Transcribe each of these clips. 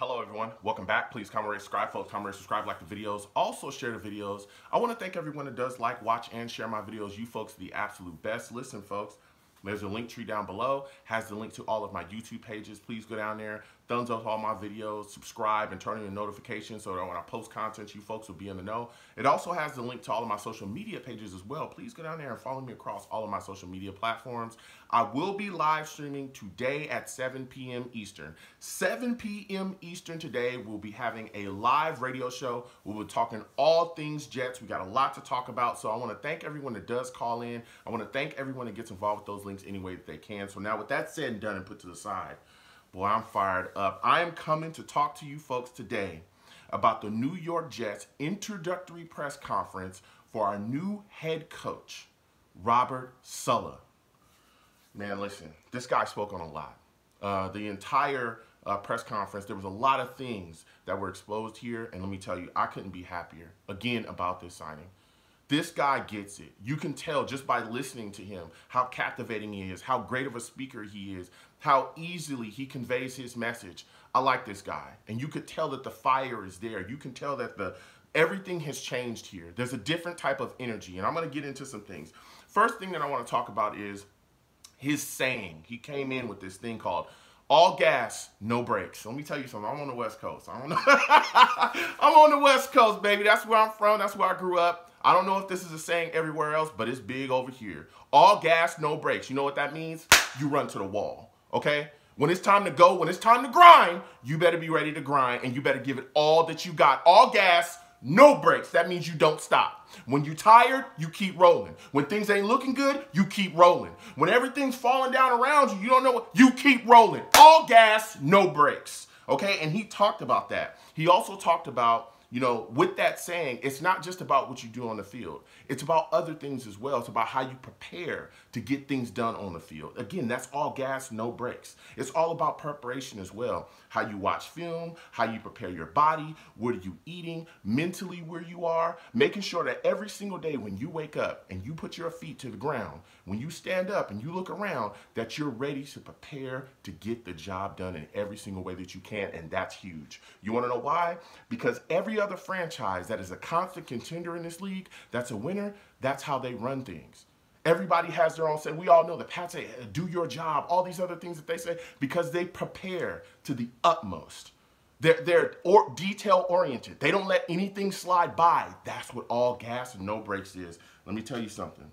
Hello everyone, welcome back. Please comment, rate, subscribe, folks. Comment, rate, subscribe, like the videos. Also share the videos. I want to thank everyone that does like, watch, and share my videos. You folks are the absolute best. Listen, folks, there's a link tree down below. Has the link to all of my YouTube pages. Please go down there, thumbs up all my videos, subscribe, and turn on your notifications so that when I post content, you folks will be in the know. It also has the link to all of my social media pages as well. Please go down there and follow me across all of my social media platforms. I will be live streaming today at 7 p.m. Eastern. 7 p.m. Eastern today, we'll be having a live radio show. We'll be talking all things Jets. We got a lot to talk about, so I want to thank everyone that does call in. I want to thank everyone that gets involved with those links any way that they can. So now with that said and done and put to the side, boy, I'm fired up. I am coming to talk to you folks today about the New York Jets introductory press conference for our new head coach, Robert Saleh. Man, listen, this guy spoke on a lot. The entire press conference, there was a lot of things that were exposed here, and let me tell you, I couldn't be happier, again, about this signing. This guy gets it. You can tell just by listening to him how captivating he is, how great of a speaker he is, how easily he conveys his message. I like this guy. And you could tell that the fire is there. You can tell that everything has changed here. There's a different type of energy, and I'm going to get into some things. First thing that I want to talk about is his saying. He came in with this thing called all gas, no brakes. Let me tell you something. I'm on the West Coast. I don't know. I'm on the West Coast, baby. That's where I'm from. That's where I grew up. I don't know if this is a saying everywhere else, but it's big over here. All gas, no brakes. You know what that means? You run to the wall, okay? When it's time to go, when it's time to grind, you better be ready to grind, and you better give it all that you got. All gas, no brakes. That means you don't stop. When you're tired, you keep rolling. When things ain't looking good, you keep rolling. When everything's falling down around you, you don't know what, you keep rolling. All gas, no brakes. Okay? And he talked about that. He also talked about, you know, with that saying, it's not just about what you do on the field. It's about other things as well. It's about how you prepare to get things done on the field. Again, that's all gas, no brakes. It's all about preparation as well. How you watch film, how you prepare your body, what are you eating, mentally where you are, making sure that every single day when you wake up and you put your feet to the ground, when you stand up and you look around, that you're ready to prepare to get the job done in every single way that you can, and that's huge. You want to know why? Because every other franchise that is a constant contender in this league, that's a winner, that's how they run things. Everybody has their own say. We all know the Pats say, do your job, all these other things that they say, because they prepare to the utmost. They're detail-oriented. They don't let anything slide by. That's what all gas and no brakes is. Let me tell you something.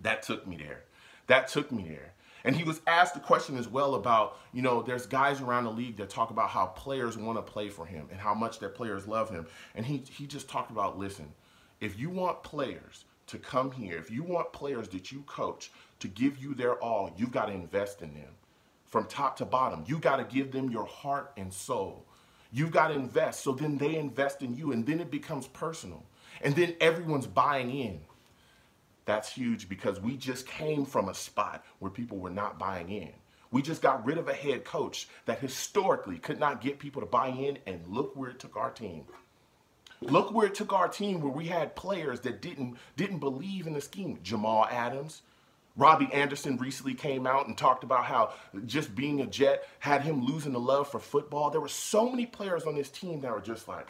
That took me there. That took me there. And he was asked a question as well about, you know, there's guys around the league that talk about how players want to play for him and how much their players love him. And he just talked about, listen, if you want players to come here, if you want players that you coach to give you their all, you've got to invest in them. From top to bottom, you got to give them your heart and soul. You've got to invest, so then they invest in you, and then it becomes personal. And then everyone's buying in. That's huge, because we just came from a spot where people were not buying in. We just got rid of a head coach that historically could not get people to buy in, and look where it took our team. Look where it took our team, where we had players that didn't believe in the scheme. Jamal Adams, Robbie Anderson recently came out and talked about how just being a Jet had him losing the love for football. There were so many players on this team that were just like,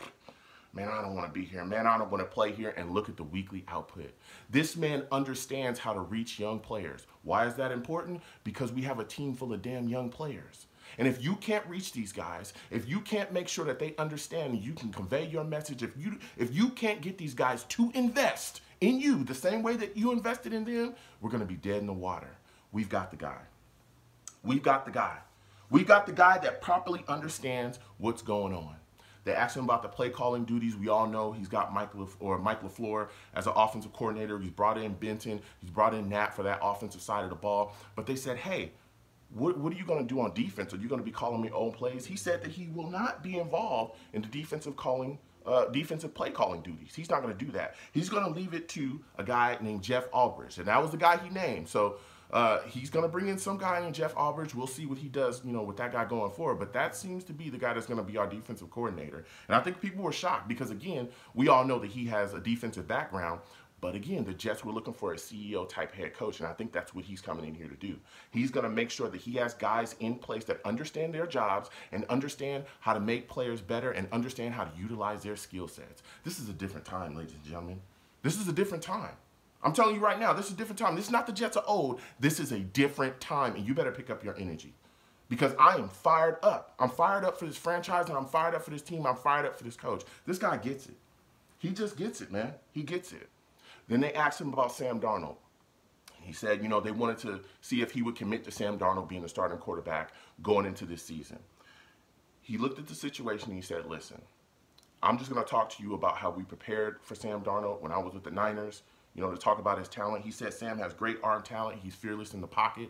man, I don't want to be here. Man, I don't want to play here. And look at the weekly output. This man understands how to reach young players. Why is that important? Because we have a team full of damn young players. And if you can't reach these guys, if you can't make sure that they understand and you can convey your message, if you can't get these guys to invest in you the same way that you invested in them, we're going to be dead in the water. We've got the guy. We've got the guy. We've got the guy that properly understands what's going on. They asked him about the play calling duties. We all know he's got Mike LaFleur as an offensive coordinator. He's brought in Benton. He's brought in Nat for that offensive side of the ball. But they said, hey, what are you going to do on defense? Are you going to be calling me own plays? He said that he will not be involved in the defensive play calling duties. He's not going to do that. He's going to leave it to a guy named Jeff Albridge, and that was the guy he named. So he's going to bring in some guy named Jeff Albridge. We'll see what he does, you know, with that guy going forward. But that seems to be the guy that's going to be our defensive coordinator. And I think people were shocked because, again, we all know that he has a defensive background. But again, the Jets were looking for a CEO type head coach, and I think that's what he's coming in here to do. He's going to make sure that he has guys in place that understand their jobs and understand how to make players better and understand how to utilize their skill sets. This is a different time, ladies and gentlemen. This is a different time. I'm telling you right now, this is a different time. This is not the Jets are old. This is a different time, and you better pick up your energy. Because I am fired up. I'm fired up for this franchise, and I'm fired up for this team. I'm fired up for this coach. This guy gets it. He just gets it, man. He gets it. Then they asked him about Sam Darnold. He said, you know, they wanted to see if he would commit to Sam Darnold being the starting quarterback going into this season. He looked at the situation and he said, listen, I'm just going to talk to you about how we prepared for Sam Darnold when I was with the Niners, you know, to talk about his talent. He said Sam has great arm talent. He's fearless in the pocket.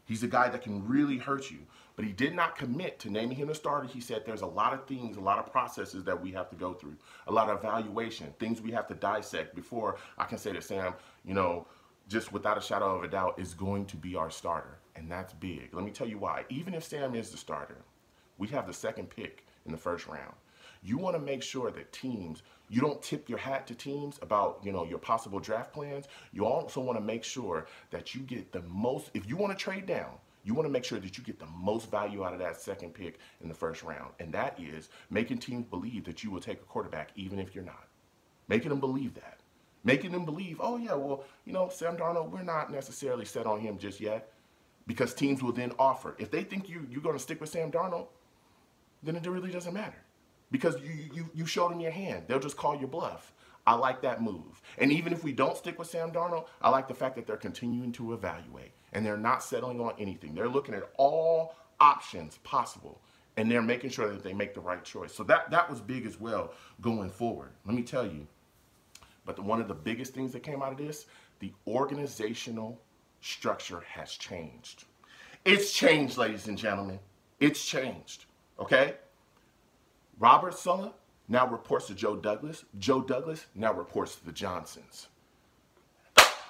He's a guy that can really hurt you. But he did not commit to naming him a starter. He said there's a lot of things, a lot of processes that we have to go through, a lot of evaluation, things we have to dissect before I can say that Sam, you know, just without a shadow of a doubt, is going to be our starter. And that's big. Let me tell you why. Even if Sam is the starter, we have the second pick in the first round. You want to make sure that teams, you don't tip your hat to teams about, you know, your possible draft plans. You also want to make sure that you get the most, if you want to trade down, you want to make sure that you get the most value out of that second pick in the first round. And that is making teams believe that you will take a quarterback even if you're not. Making them believe that. Making them believe, oh yeah, well, you know, Sam Darnold, we're not necessarily set on him just yet. Because teams will then offer. If they think you're going to stick with Sam Darnold, then it really doesn't matter. Because you showed them your hand. They'll just call your bluff. I like that move. And even if we don't stick with Sam Darnold, I like the fact that they're continuing to evaluate. And they're not settling on anything. They're looking at all options possible. And they're making sure that they make the right choice. So that was big as well going forward. Let me tell you. But one of the biggest things that came out of this, the organizational structure has changed. It's changed, ladies and gentlemen. It's changed. Okay? Robert Saleh now reports to Joe Douglas. Joe Douglas now reports to the Johnsons.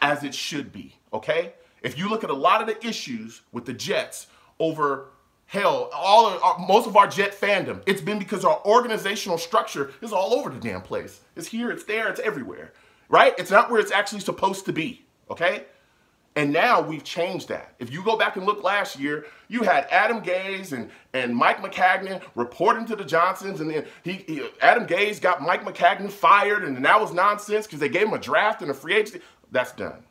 As it should be, okay? If you look at a lot of the issues with the Jets over, hell, most of our Jet fandom, it's been because our organizational structure is all over the damn place. It's here, it's there, it's everywhere, right? It's not where it's actually supposed to be, okay? And now we've changed that. If you go back and look last year, you had Adam Gase and Mike McCagnon reporting to the Johnsons, and then Adam Gase got Mike McCagnon fired, and that was nonsense because they gave him a draft and a free agency. That's done.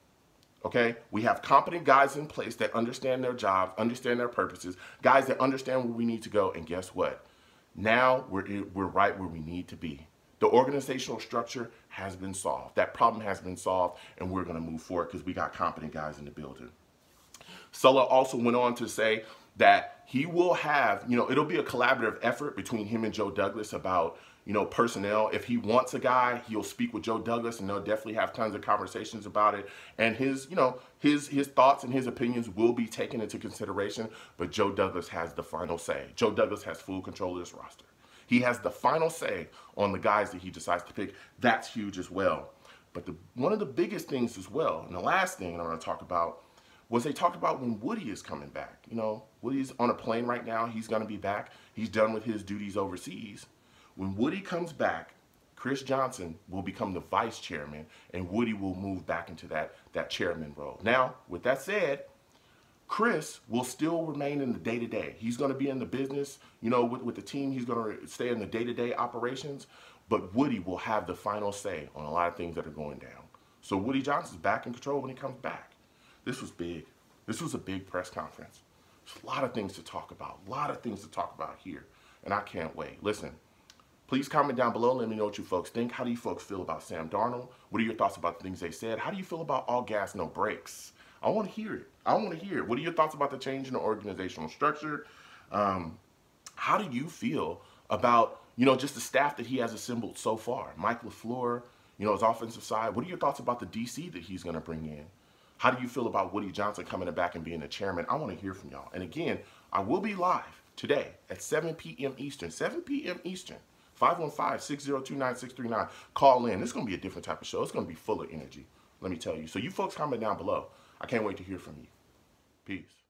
Okay? We have competent guys in place that understand their jobs, understand their purposes, guys that understand where we need to go, and guess what? Now we're right where we need to be. The organizational structure has been solved. That problem has been solved, and we're going to move forward because we got competent guys in the building. Saleh also went on to say that he will have, you know, it'll be a collaborative effort between him and Joe Douglas about, you know, personnel. If he wants a guy, he'll speak with Joe Douglas, and they'll definitely have tons of conversations about it. And his, you know, his thoughts and his opinions will be taken into consideration, but Joe Douglas has the final say. Joe Douglas has full control of this roster. He has the final say on the guys that he decides to pick. That's huge as well. But one of the biggest things as well, and the last thing I'm going to talk about, was they talked about when Woody is coming back. You know, Woody's on a plane right now. He's going to be back. He's done with his duties overseas. When Woody comes back, Chris Johnson will become the vice chairman, and Woody will move back into that chairman role. Now, with that said, Chris will still remain in the day-to-day. He's going to be in the business, you know, with the team. He's going to stay in the day-to-day operations, but Woody will have the final say on a lot of things that are going down. So Woody Johnson's back in control when he comes back. This was big. This was a big press conference. There's a lot of things to talk about, here, and I can't wait. Listen, please comment down below and let me know what you folks think. How do you folks feel about Sam Darnold? What are your thoughts about the things they said? How do you feel about all gas, no brakes? I want to hear it. I want to hear it. What are your thoughts about the change in the organizational structure? How do you feel about, you know, just the staff that he has assembled so far? Mike LaFleur, you know, his offensive side. What are your thoughts about the DC that he's going to bring in? How do you feel about Woody Johnson coming back and being the chairman? I want to hear from y'all. And again, I will be live today at 7 p.m. Eastern. 7 p.m. Eastern. 515-602-9639. Call in. It's going to be a different type of show. It's going to be full of energy, let me tell you. So you folks comment down below. I can't wait to hear from you. Peace.